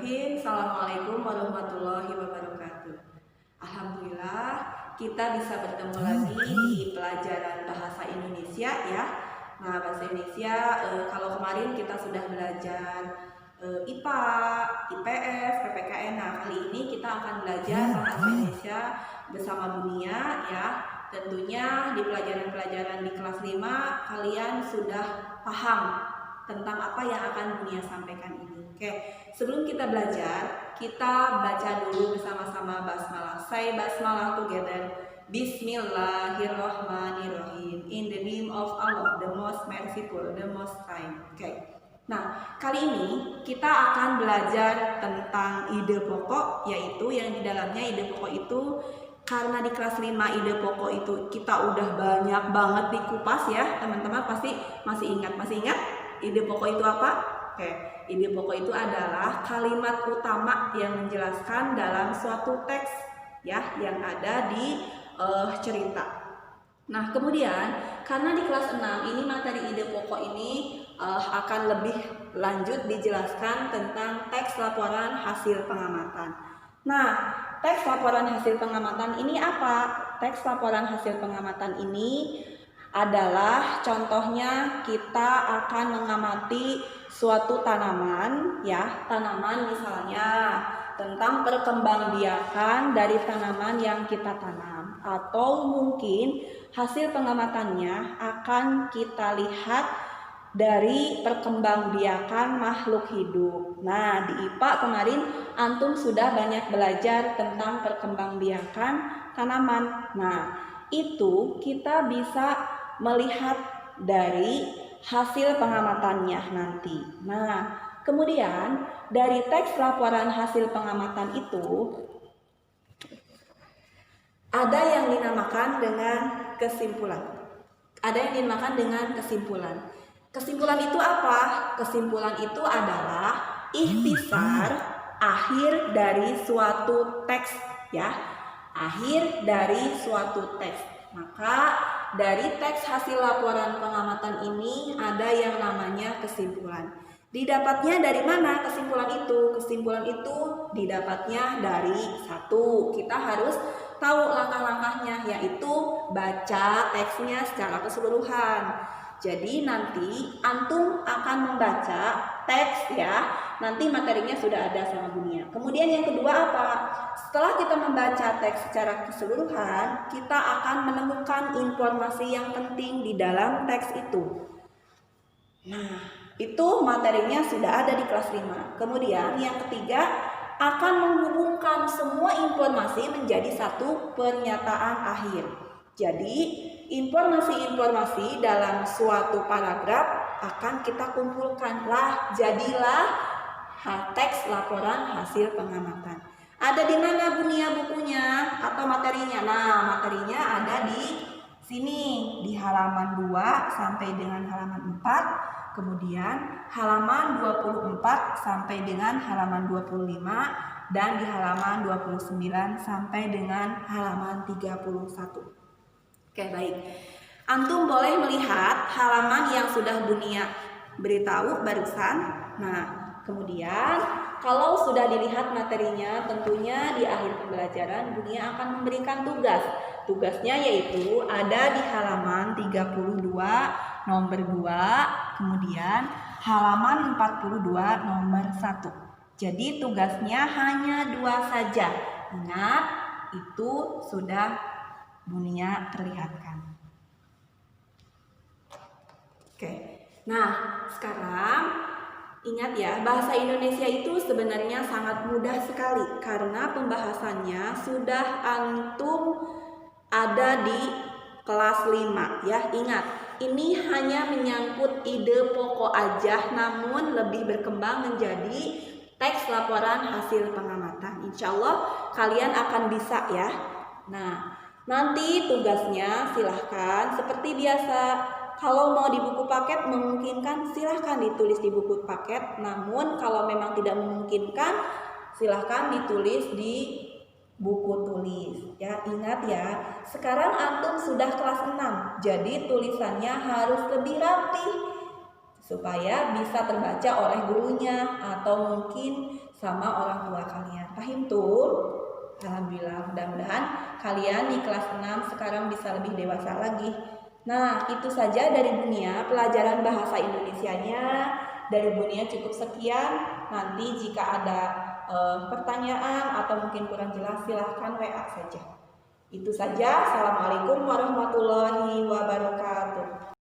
Bismillahirrahmanirrahim. Assalamualaikum warahmatullahi wabarakatuh. Alhamdulillah kita bisa bertemu lagi di pelajaran bahasa Indonesia ya. Nah, bahasa Indonesia kalau kemarin kita sudah belajar IPA, IPS, PPKN. Nah, kali ini kita akan belajar bahasa Indonesia bersama Bunia ya. Tentunya di pelajaran-pelajaran di kelas 5 kalian sudah paham tentang apa yang akan Bunia sampaikan ini. Oke, sebelum kita belajar, kita baca dulu bersama-sama basmalah. Say basmalah together. Bismillahirrahmanirrahim. In the name of Allah, the most merciful, the most kind. Oke. Nah, kali ini kita akan belajar tentang ide pokok, yaitu yang di dalamnya ide pokok itu, karena di kelas 5 ide pokok itu kita udah banyak banget dikupas ya, teman-teman pasti masih ingat ide pokok itu apa? Oke, ide pokok itu adalah kalimat utama yang menjelaskan dalam suatu teks ya yang ada di cerita. Nah, kemudian karena di kelas 6 ini materi ide pokok ini akan lebih lanjut dijelaskan tentang teks laporan hasil pengamatan. Nah, teks laporan hasil pengamatan ini apa? Teks laporan hasil pengamatan ini adalah contohnya kita akan mengamati suatu tanaman ya, tanaman misalnya tentang perkembangbiakan dari tanaman yang kita tanam, atau mungkin hasil pengamatannya akan kita lihat dari perkembangbiakan makhluk hidup. Nah, di IPA kemarin antum sudah banyak belajar tentang perkembangbiakan tanaman. Nah, itu kita bisa melihat dari hasil pengamatannya nanti. Nah, kemudian dari teks laporan hasil pengamatan itu ada yang dinamakan dengan kesimpulan. Kesimpulan itu apa? Kesimpulan itu adalah ikhtisar akhir dari suatu teks ya. Akhir dari suatu teks. Maka dari teks hasil laporan pengamatan ini ada yang namanya kesimpulan. Didapatnya dari mana kesimpulan itu? Kesimpulan itu didapatnya dari satu, kita harus tahu langkah-langkahnya, yaitu baca teksnya secara keseluruhan. Jadi nanti antum akan membaca teks ya, nanti materinya sudah ada sama Bunia. Kemudian yang kedua apa? Setelah kita membaca teks secara keseluruhan, kita akan menemukan informasi yang penting di dalam teks itu. Nah, itu materinya sudah ada di kelas 5. Kemudian yang ketiga, akan menghubungkan semua informasi menjadi satu pernyataan akhir. Jadi, informasi-informasi dalam suatu paragraf akan kita kumpulkan, jadilah teks laporan hasil pengamatan. Ada di mana Bunia bukunya atau materinya? Nah, materinya ada di sini, di halaman 2 sampai dengan halaman 4, kemudian halaman 24 sampai dengan halaman 25, dan di halaman 29 sampai dengan halaman 31. Oke, baik. Antum boleh melihat halaman yang sudah Bunia beritahu barusan. Nah, kemudian kalau sudah dilihat materinya, tentunya di akhir pembelajaran Bunia akan memberikan tugas. Tugasnya yaitu ada di halaman 32 nomor 2, kemudian halaman 42 nomor 1. Jadi tugasnya hanya 2 saja. Ingat, itu sudah Bunia perlihatkan. Oke. Nah, sekarang ingat ya, bahasa Indonesia itu sebenarnya sangat mudah sekali karena pembahasannya sudah antum ada di kelas 5 ya. Ingat, ini hanya menyangkut ide pokok aja, namun lebih berkembang menjadi teks laporan hasil pengamatan. Insya Allah kalian akan bisa ya. Nah, nanti tugasnya silahkan seperti biasa. Kalau mau di buku paket memungkinkan, silahkan ditulis di buku paket. Namun kalau memang tidak memungkinkan, silahkan ditulis di buku tulis. Ya, ingat ya, sekarang antum sudah kelas 6, jadi tulisannya harus lebih rapi. supaya bisa terbaca oleh gurunya atau mungkin sama orang tua kalian. Paham tuh? Alhamdulillah, mudah-mudahan kalian di kelas 6 sekarang bisa lebih dewasa lagi. Nah, itu saja dari Bunia, pelajaran bahasa Indonesianya dari Bunia cukup sekian. Nanti jika ada pertanyaan atau mungkin kurang jelas silahkan WA saja. Itu saja. Assalamualaikum warahmatullahi wabarakatuh.